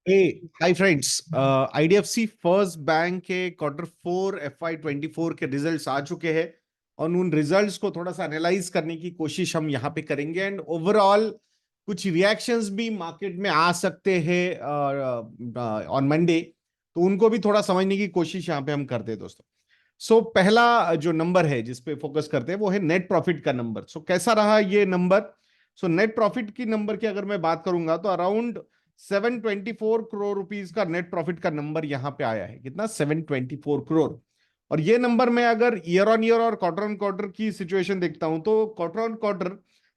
हे hi friends. IDFC First Bank के Q4 FY24 के results आ चुके हैं और उन रिजल्ट्स को थोड़ा सा एनालाइज करने की कोशिश हम यहाँ पे करेंगे एंड ओवरऑल कुछ रिएक्शंस भी मार्केट में आ सकते हैं ऑन मंडे, तो उनको भी थोड़ा समझने की कोशिश यहाँ पे हम करते हैं दोस्तों। पहला जो नंबर है जिस पे फोकस करते हैं वो है नेट प्रॉफिट का नंबर। कैसा रहा ये नंबर? नेट प्रॉफिट की नंबर की अगर मैं बात करूंगा तो अराउंड 724 करोड़ रुपीस का नेट प्रॉफिट का नंबर यहां पे आया है। कितना? 724 करोड़। और ये नंबर में अगर ईयर ऑन ईयर और क्वार्टर ऑन क्वार्टर की सिचुएशन देखता हूं तो quarter on quarter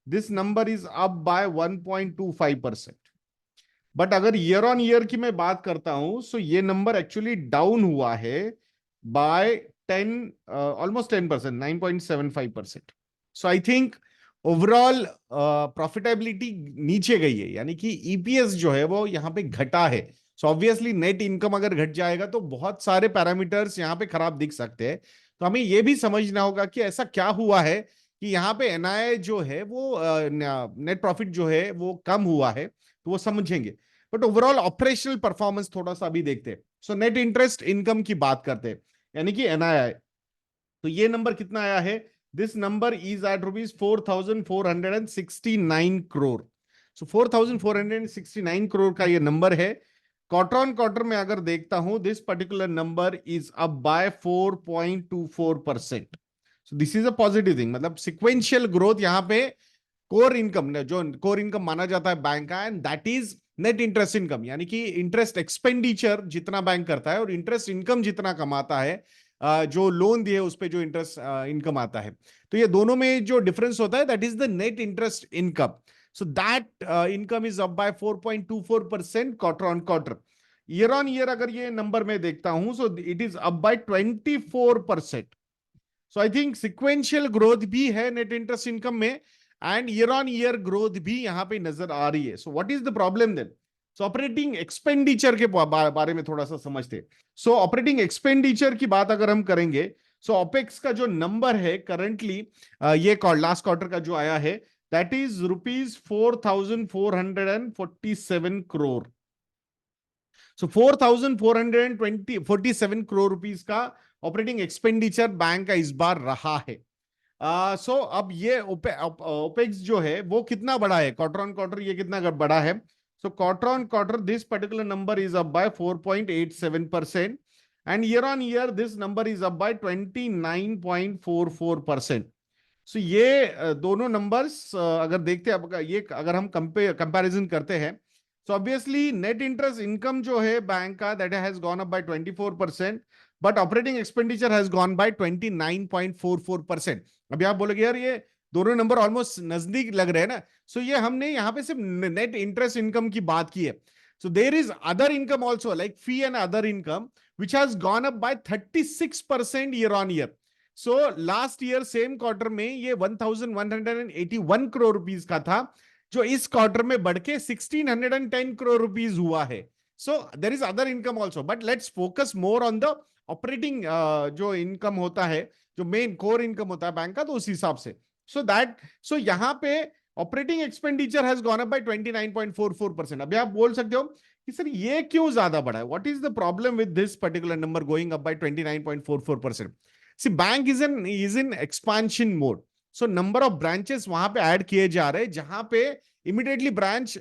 this number is up bye 1.25%। But अगर ईयर ऑन ईयर की मैं बात करता हूं सो ये नंबर एक्चुअली डाउन हुआ है by 10, almost 10%, 9.75%। So I think overall profitability नीचे गई है, यानी कि ईपीएस जो है वो यहाँ पे घटा है। सो ऑब्वियसली नेट इनकम अगर घट जाएगा तो बहुत सारे पैरामीटर्स यहाँ पे खराब दिख सकते हैं। तो हमें ये भी समझना होगा कि ऐसा क्या हुआ है कि यहाँ पे एनआई जो है वो नेट प्रॉफिट जो है वो कम हुआ है, तो वो समझेंगे। बट ओवरऑल ऑपरेशनल परफॉर्मेंस थोड़ा सा भी देखते हैं। नेट इंटरेस्ट इनकम की बात करते हैं, यानी कि एनआई। तो ये नंबर कितना आया है? This number is at rupees 4,469 crore. 4,469 crore का ये नंबर है। क्वार्टर ऑन क्वार्टर में अगर देखता हूं this particular number is up by 4.24%। This is a positive thing, मतलब सिक्वेंशियल ग्रोथ यहाँ पे कोर इनकम, जो कोर इनकम माना जाता है बैंक का, and that is net interest income, यानी कि इंटरेस्ट एक्सपेंडिचर जितना बैंक करता है और इंटरेस्ट इनकम जितना कमाता है, जो लोन दिए उस पे जो इंटरेस्ट इनकम आता है, तो ये दोनों में जो डिफरेंस होता है that is the net interest income. So that income is up by 4.24% quarter on quarter. Year on year अगर ये नंबर में देखता हूं so it is up by 24%। So I think sequential growth भी है नेट इंटरेस्ट इनकम में and year on year growth भी यहां पे नजर आ रही है। So what is the problem then? Operating expenditure के बारे में थोड़ा सा समझते। ऑपरेटिंग एक्सपेंडिचर की बात अगर हम करेंगे, ओपेक्स का जो नंबर है करंटली, ये लास्ट क्वार्टर का जो आया है that is rupees 4,447 crore. 4,447 crore rupees का ऑपरेटिंग एक्सपेंडिचर बैंक का इस बार रहा है। अब ये ओपेक्स जो है वो कितना बड़ा है क्वार्टर ऑन क्वार्टर? ये कितना बड़ा है? Quarter on quarter this particular number is up bye 4.87% and year on year this number is up by 29.44%। ये दोनों नंबर्स अगर देखते हैं, ये अगर हम कंपैरिजन करते हैं, ऑब्वियसली नेट इंटरेस्ट इनकम जो है बैंक का that has gone up by 24%, but operating expenditure has gone by 29.44%। अभी आप बोलोगे यार ये दोनों नंबर ऑलमोस्ट नजदीक लग रहे हैं ना। ये हमने यहाँ पे सिर्फ नेट इंटरेस्ट इनकम की बात की है। There is other income also like fee and other income which has gone up by 36% year on year. Last year same quarter में ये 1,181 करोड़ रुपीस का था, जो इस क्वार्टर में बढ़ के 1,610 करोड़ रुपीस हुआ है। There is other income also, but let's focus more on the operating जो इनकम होता है, जो मेन कोर इनकम होता है बैंक का, तो उस हिसाब से यहां पे operating expenditure has gone up by 29.44%। अभी आप बोल सकते हो कि सर ये क्यों ज्यादा बढ़ा है? What is the problem with this particular number going up by 29.44%? See bank is in expansion mode. Number of branches वहां पे ऐड किए जा रहे हैं जहां पे इमीडिएटली ब्रांच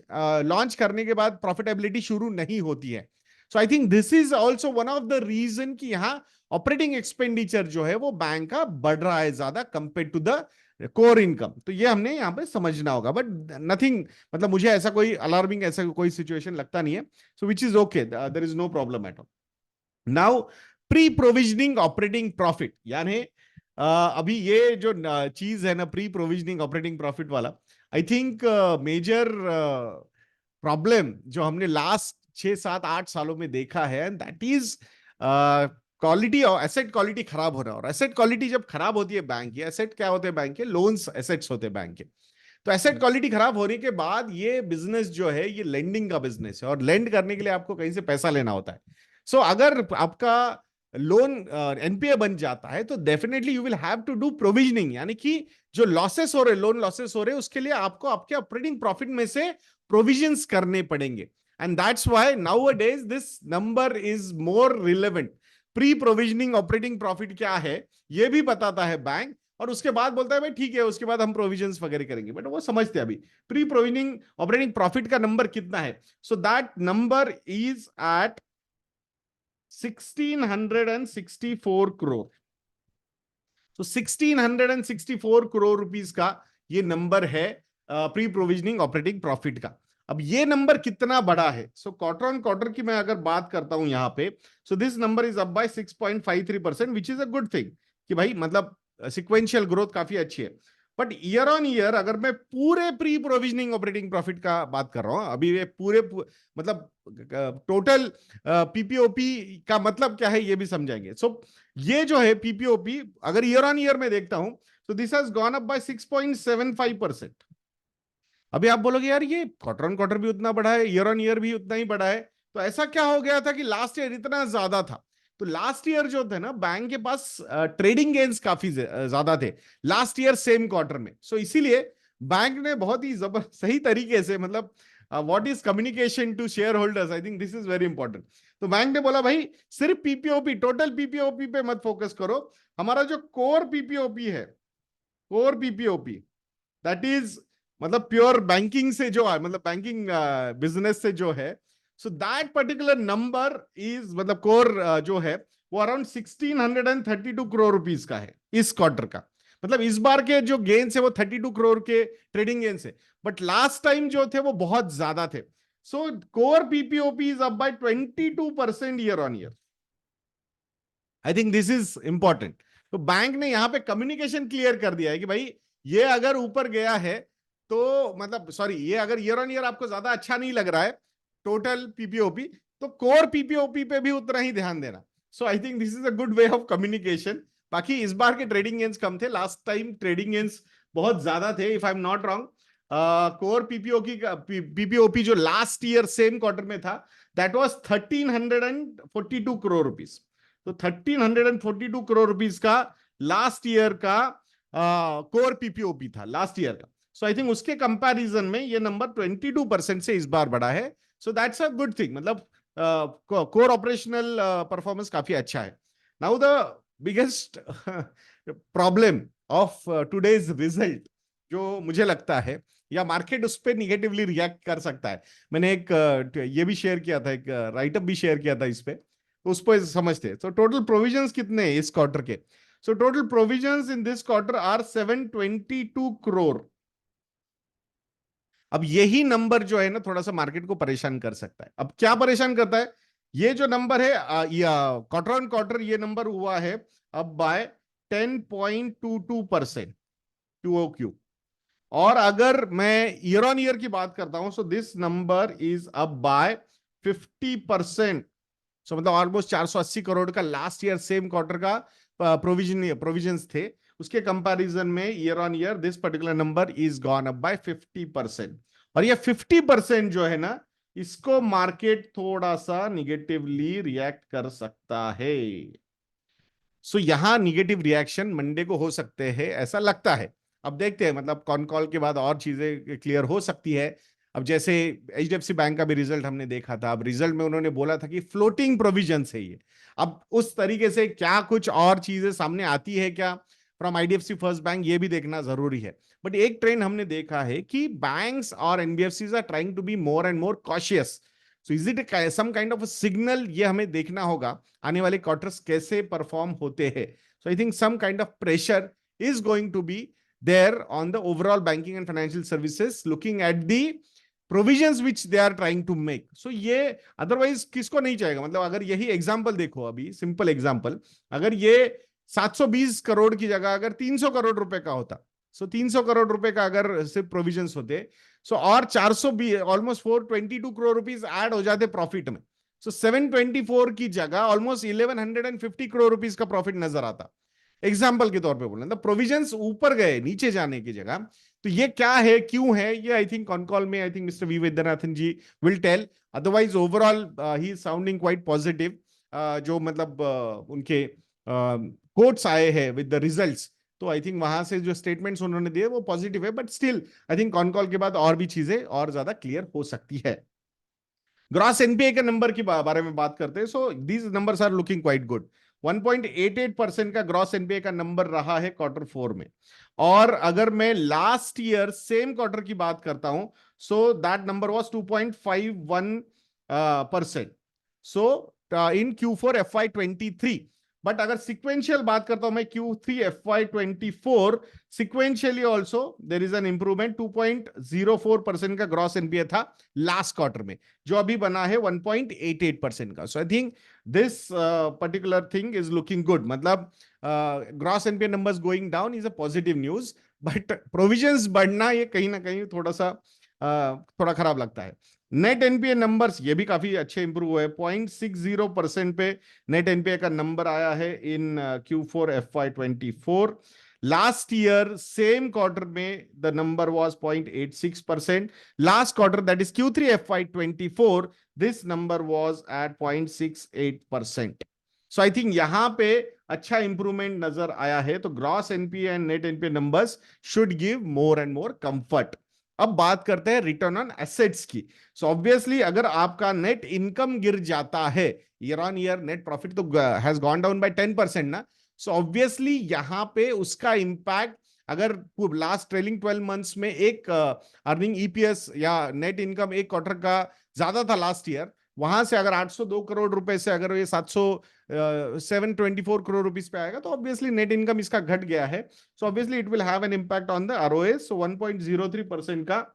लॉन्च करने के बाद प्रॉफिटेबिलिटी शुरू नहीं होती है। I think this is also one of the reason कि यहाँ ऑपरेटिंग एक्सपेंडिचर जो है वो बैंक का बढ़ रहा है ज्यादा compare to the core income. तो ये हमने यहाँ पे समझना होगा, बट नथिंग, मतलब मुझे ऐसा कोई अलार्मिंग ऐसा कोई सिचुएशन लगता नहीं है। Which is okay, there is no problem at all. Now pre provisioning operating profit, यानी अभी ये जो चीज है ना प्री प्रोविजनिंग ऑपरेटिंग प्रॉफिट वाला, आई थिंक मेजर प्रॉब्लम जो हमने लास्ट 6 7 8 सालों में देखा है दैट इज क्वालिटी और एसेट क्वालिटी खराब हो रहा है। और एसेट क्वालिटी जब खराब होती है बैंक की, एसेट क्या होते हैं बैंक के? लोन्स एसेट्स होते हैं बैंक के। तो एसेट क्वालिटी खराब होने के बाद ये बिजनेस जो है ये लेंडिंग का बिजनेस है और लेंड करने के लिए आपको कहीं से पैसा लेना होता है। अगर आपका लोन एनपीए बन जाता है तो definitely you will have to do provisioning, यानी कि जो लॉसेस हो रहे, लोन लॉसेस हो रहे, उसके लिए आपको आपके ऑपरेटिंग प्रॉफिट में से प्रोविजंस करने पड़ेंगे। And that's why now a days this number is more relevant. Pre provisioning operating profit क्या है ये भी बताता है बैंक, और उसके बाद बोलता है भाई ठीक है उसके बाद हम प्रोविजंस वगैरह करेंगे, बट वो समझते हैं अभी प्री प्रोविजनिंग ऑपरेटिंग प्रॉफिट का नंबर कितना है। So that number is at 1664 crore. तो 1664 करोड़ रुपीस का ये नंबर है प्री प्रोविजनिंग ऑपरेटिंग प्रॉफिट का। अब ये नंबर कितना बड़ा है, सो क्वार्टर ऑन क्वार्टर की मैं अगर बात करता हूं यहां पे, so this number is up bye 6.53%, which is a good thing कि भाई मतलब सिक्वेंशियल ग्रोथ काफी अच्छी है। बट ईयर ऑन ईयर अगर मैं पूरे प्री प्रोविजनिंग ऑपरेटिंग प्रॉफिट का बात कर रहा हूं, अभी ये मतलब टोटल पीपीओपी का मतलब क्या है ये भी समझाएंगे। सो ये जो है पीपीओपी अगर ईयर ऑन ईयर में देखता हूं तो this has gone up by 6.75%। अभी आप बोलोगे यार ये क्वार्टर ऑन क्वार्टर भी उतना बढ़ा है, ईयर ऑन ईयर भी उतना ही बढ़ा है, तो ऐसा क्या हो गया था कि लास्ट ईयर इतना ज्यादा था। तो लास्ट ईयर जो थे ना बैंक के पास ट्रेडिंग गेन्स काफी ज्यादा थे लास्ट ईयर सेम क्वार्टर में। सो इसीलिए बैंक ने बहुत ही जबर सही तरीके से मतलब what is communication to share holders, I think this is very important. तो बैंक ने बोला भाई सिर्फ पीपीओपी टोटल पीपीओपी पे मत फोकस करो, हमारा जो कोर पीपीओपी है, कोर पीपीओपी दैट इज मतलब प्योर बैंकिंग से जो है मतलब बैंकिंग बिजनेस से जो है, so that particular number is मतलब कोर जो है वो अराउंड 1632 करोड़ रुपीस का है इस क्वार्टर का। मतलब इस बार के जो गेन्स है वो 32 करोड़ के ट्रेडिंग गेन्स है, बट लास्ट टाइम जो थे वो बहुत ज्यादा थे। So core PPOP is up by 22% year on year. I think this is important. तो बैंक ने यहां पे कम्युनिकेशन क्लियर कर दिया है कि भाई ये अगर ऊपर गया है तो मतलब सॉरी ये अगर ईयर ऑन ईयर आपको ज्यादा अच्छा नहीं लग रहा है टोटल पीपीओपी, तो कोर पीपीओपी पे भी उतना ही ध्यान देना। So I think this is a good way of communication. बाकी इस बार के ट्रेडिंग गेन्स कम थे, लास्ट टाइम ट्रेडिंग गेन्स बहुत ज्यादा थे if I am not wrong. Core PPOP जो लास्ट ईयर सेम क्वार्टर में था दैट वाज 1342 करोड़ रुपीस। तो 1342 करोड़ रुपीस का लास्ट ईयर का कोर पीपीओपी था लास्ट ईयर का। सो आई थिंक उसके कंपैरिजन में ये नंबर 22% से इस बार बढ़ा है। So that's a good thing, मतलब कोर ऑपरेशनल परफॉर्मेंस काफी अच्छा है। Now the biggest problem of today's result जो मुझे लगता है या मार्केट उस पर निगेटिवली रिएक्ट कर सकता है, मैंने एक ये भी शेयर किया था, एक राइटअप भी शेयर किया था इस पे, तो उसको समझते हैं। सो टोटल प्रोविजंस कितने हैं इस क्वार्टर के? So total provisions in this quarter are 722 crore. अब यही नंबर जो है ना थोड़ा सा मार्केट को परेशान कर सकता है। अब क्या परेशान करता है, ये जो नंबर है क्वार्टर ऑन क्वार्टर ये नंबर हुआ है अब बाय 10.22% QOQ। और अगर मैं ईयर ऑन ईयर की बात करता हूं so this number is up bye 50%। सो मतलब ऑलमोस्ट 480 करोड़ का लास्ट ईयर सेम क्वार्टर का प्रोविजंस थे, उसके कंपैरिजन में year on year this particular number is gone up by 50%। और ये 50% जो है ना इसको मार्केट थोड़ा सा निगेटिवली रिएक्ट कर सकता है। सो यहां निगेटिव रिएक्शन मंडे को हो सकते हैं ऐसा लगता है। अब देखते हैं मतलब कॉन कॉल के बाद और चीजें क्लियर हो सकती है। अब जैसे एचडीएफसी बैंक का भी रिजल्ट हमने देखा था, अब रिजल्ट में उन्होंने बोला था कि फ्लोटिंग प्रोविजन है ये। अब उस तरीके से क्या कुछ और चीजें सामने आती है क्या फ्रॉम आईडीएफसी फर्स्ट बैंक, ये भी देखना जरूरी है। बट एक ट्रेंड हमने देखा है कि बैंक्स और NBFCs are trying to be more and more cautious. So is it some kind of signal, ये हमें देखना होगा आने वाले क्वार्टर्स कैसे परफॉर्म होते हैं। So I think some kind of pressure is going to be there on the overall banking and financial services looking at the provisions which they are trying to make. So ये otherwise किसको नहीं चाहेगा, मतलब अगर यही example देखो अभी simple example, अगर ये 720 करोड़ की जगह अगर 300 करोड़ रुपए का होता, सो 300 करोड़ रुपए का अगर सिर्फ प्रोविजंस होते, सो और 400 ऑलमोस्ट 422 करोड़ रुपीस ऐड हो जाते प्रॉफिट में। सो 724 की जगह ऑलमोस्ट 1150 करोड़ रुपीस का प्रॉफिट नजर आता। एग्जाम्पल के तौर पे बोलना तो प्रोविजंस ऊपर गए नीचे जाने की जगह। तो ये क्या है क्यों है ये आई थिंक ऑन कॉल में I think mister V Vaidyanathan ji will tell. Otherwise overall he is sounding quite positive. जो मतलब उनके कोट्स आए हैं विद द रिजल्ट्स, तो आई थिंक वहां से जो स्टेटमेंट्स उन्होंने दिए वो पॉजिटिव है। But still I think on call के बाद और भी चीजें और ज्यादा क्लियर हो सकती है। ग्रॉस एनपीए के नंबर की बारे में बात करते हैं, so these numbers are looking quite good. 1.88% का ग्रॉस एनपीए का नंबर रहा है क्वार्टर 4 में। और अगर मैं लास्ट ईयर सेम क्वार्टर की बात करता हूं, so that number was 2.51%। So in Q4 FY23। But अगर सिक्वेंशियल बात करता हूं मैं Q3 FY24, sequentially also there is an improvement. 2.04% का ग्रॉस एनपीए था लास्ट क्वार्टर में, जो अभी बना है 1.88% का। So I think this particular thing is looking good. मतलब gross NPA numbers going down is a positive news, but provisions बढ़ना ये कहीं ना कहीं थोड़ा सा थोड़ा खराब लगता है। नेट एनपीए नंबर्स ये भी काफी अच्छे इंप्रूव हुए। 0.60% पे नेट एनपीए का नंबर आया है in Q4 FY24। Last year same quarter में the number was 0.86%। Last quarter that is Q3 FY24, this number was at 0.68%। So I think यहां पे अच्छा इंप्रूवमेंट नजर आया है। तो gross NPA and net NPA numbers should give more and more comfort. अब बात करते हैं रिटर्न ऑन एसेट्स की। सो ऑब्वियसली अगर आपका नेट इनकम गिर जाता है, year on year net profit तो हैज गॉन डाउन बाय 10% ना, सो ऑब्वियसली यहां पे उसका इंपैक्ट, अगर लास्ट ट्रेलिंग 12 मंथ्स में एक अर्निंग ईपीएस या नेट इनकम एक क्वार्टर का ज्यादा था लास्ट ईयर, वहां से अगर 802 करोड़ रुपए से अगर ये 724 करोड़ रुपीस पे आएगा, तो ऑब्वियसली नेट इनकम इसका घट गया है। So obviously it will have an impact on the ROA. So 1.03% का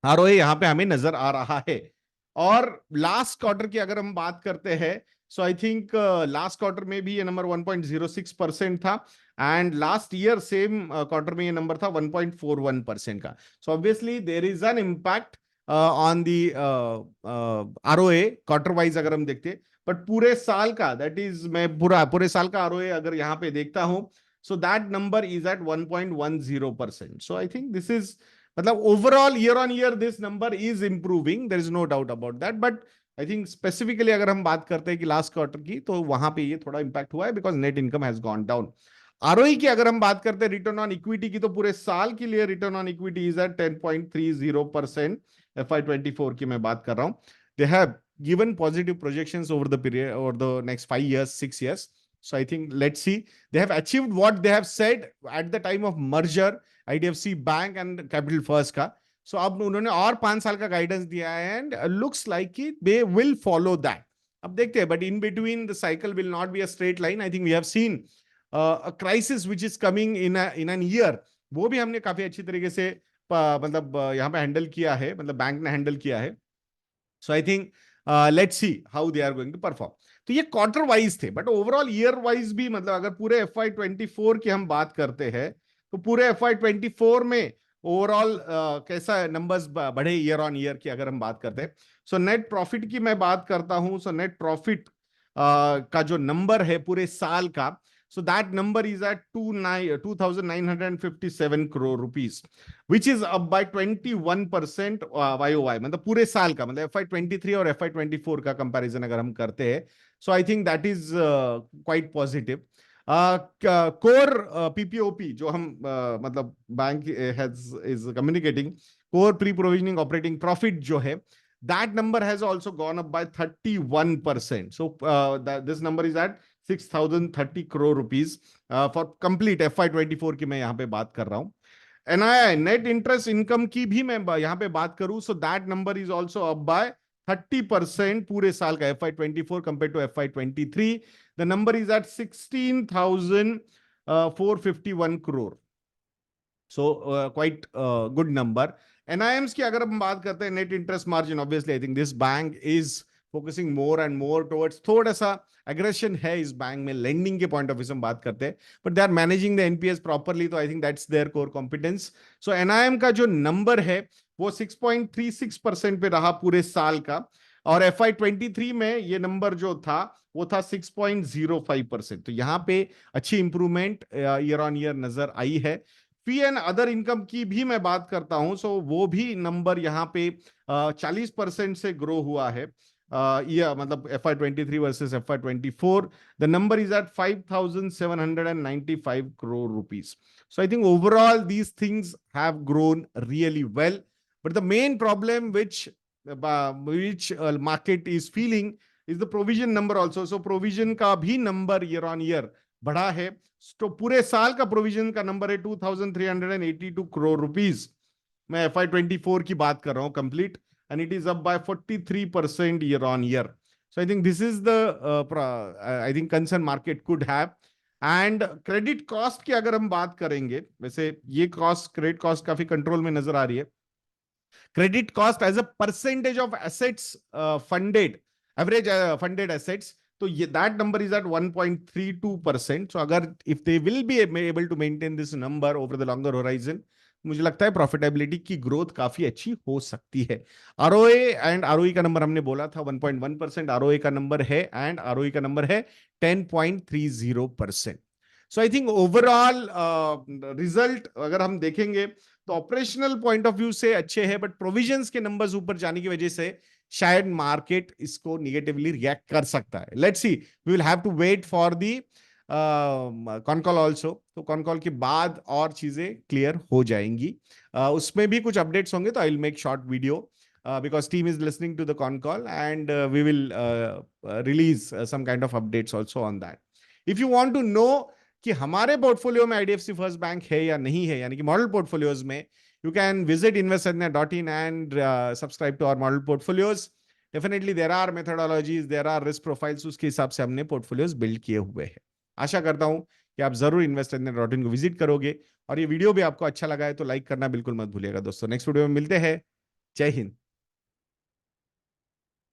आरओए यहां पे हमें नजर आ रहा है। और लास्ट क्वार्टर की अगर हम बात करते हैं, so I think last quarter में भी ये नंबर 1.06% था, and last year same quarter में ये नंबर था 1.41% का। So obviously there is an impact on the ROA quarter wise अगर हम देखते हैं। बट पूरे साल का, दैट इज मैं पूरे साल का आरओए अगर यहाँ पे देखता हूं, so that number is at 1.10%। So I think this is, मतलब overall year on year this number is improving, there is no doubt about that. But I think specifically अगर हम बात करते हैं कि लास्ट क्वार्टर की, तो वहां पे ये थोड़ा इंपैक्ट हुआ है because net income has gone down. ROE की अगर हम बात करते हैं रिटर्न ऑन इक्विटी की, तो पूरे साल के लिए return on equity is at 10.30%। FY24 की मैं बात कर रहा हूं। They have given positive projections over the period, over the next 5 years, 6 years. So I think let's see. They have achieved what they have said at the time of merger, IDFC Bank and Capital First का। So अब उन्होंने और 5 साल का guidance दिया है, and looks like it they will follow that. अब देखते हैं, but in between the cycle will not be a straight line. I think we have seen a crisis which is coming in an year. वो भी हमने काफी अच्छी तरीके से मतलब यहाँ पे हैंडल किया है, मतलब बैंक ने हैंडल किया है। So I think let's see how they are going to perform. तो ये क्वार्टर वाइज थे, बट ओवरऑल ईयर वाइज भी, मतलब अगर पूरे FY24 की हम बात करते हैं, तो पूरे FY24 में ओवरऑल कैसा नंबर्स बढ़े ईयर ऑन ईयर की अगर हम बात करते हैं। सो नेट प्रॉफिट की मैं बात करता हूं, सो नेट प्रॉफिट का जो नंबर है पूरे साल का, so that number is at 2,957 crore rupees, which is up by 21% YOY। मतलब पूरे साल का, मतलब FY23 और FY24 का कंपैरिजन अगर हम करते हैं, so I think that is quite positive। Core PPOP जो हम मतलब bank is communicating, core pre-provisioning operating profit जो है, that number has also gone up by 31%। So this number is at 6,030 crore rupees for complete FY24 की मैं यहां पे बात कर रहा हूं। एनआईआई नेट इंटरेस्ट इनकम की भी मैं यहां पे बात करूं, so that number is also up by 30% पूरे साल का FY24 compared to FY23। The number is at 16,451 crore. So quite good number. NIMs की अगर हम बात करते हैं, net interest margin, obviously I think this bank is focusing more and more towards, थोड़ा सा एग्रेशन है इस बैंक में लेंडिंग के पॉइंट ऑफ व्यू से हम बात करते हैं, but they are managing the NPS properly. तो I think that's their core competence. So NIM का जो नंबर है वो 6.36% पे रहा पूरे साल का, और FY23 में ये नंबर जो था वो था 6.05%। तो यहाँ पे अच्छी इंप्रूवमेंट ईयर ऑन ईयर नजर आई है। फी एंड अदर इनकम की भी मैं बात करता हूं, सो वो भी नंबर यहाँ पे 40% से ग्रो हुआ है। ये मतलब FY23 versus FY24, the number is at 5,795 crore rupees. So I think overall these things have grown really well, but the main problem which which market is feeling is the provision number also. So provision का भी number year on year बढ़ा है. तो पूरे साल का provision का number है 2382 करोड़ रुपीस. मैं FY24 की बात कर रहा हूं complete, and it is up by 43% year on year. So I think this is the I think concern market could have. And credit cost की अगर हम बात करेंगे, वैसे ये कॉस्ट, क्रेडिट कॉस्ट काफी कंट्रोल में नजर आ रही है. Credit cost as a percentage of assets funded, average funded assets, तो ये that number is at 1.32%. So अगर if they will be able to maintain this number over the longer horizon, मुझे लगता है प्रॉफिटेबिलिटी की ग्रोथ काफी अच्छी हो सकती है. आरओए एंड आरओई का नंबर हमने बोला था 1.1% आरओए का नंबर है, एंड आरओई का नंबर है 10.30%. सो आई थिंक ओवरऑल रिजल्ट अगर हम देखेंगे तो ऑपरेशनल पॉइंट ऑफ व्यू से अच्छे हैं, बट प्रोविजंस के नंबर्स ऊपर जाने की वजह से शायद मार्केट इसको निगेटिवली रिएक्ट कर सकता है. Let's see, we will have to wait for the con call also. तो कॉन कॉल के बाद और चीजें क्लियर हो जाएंगी. उसमें भी कुछ अपडेट्स होंगे, तो I will make short video because team is listening to the con call, and we will release some kind of updates also on that. If you want to know कि हमारे portfolio में IDFC first bank है या नहीं है, यानी कि model portfolios में, you can visit investornet.in and subscribe to our model portfolios. Definitely there are methodologies, there are risk profiles, उसके हिसाब से हमने पोर्टफोलियोज बिल्ड किए हुए हैं. आशा करता हूं कि आप जरूर investornet.in को विजिट करोगे, और ये वीडियो भी आपको अच्छा लगा है तो लाइक करना बिल्कुल मत भूलिएगा दोस्तों. नेक्स्ट वीडियो में मिलते हैं. जय हिंद.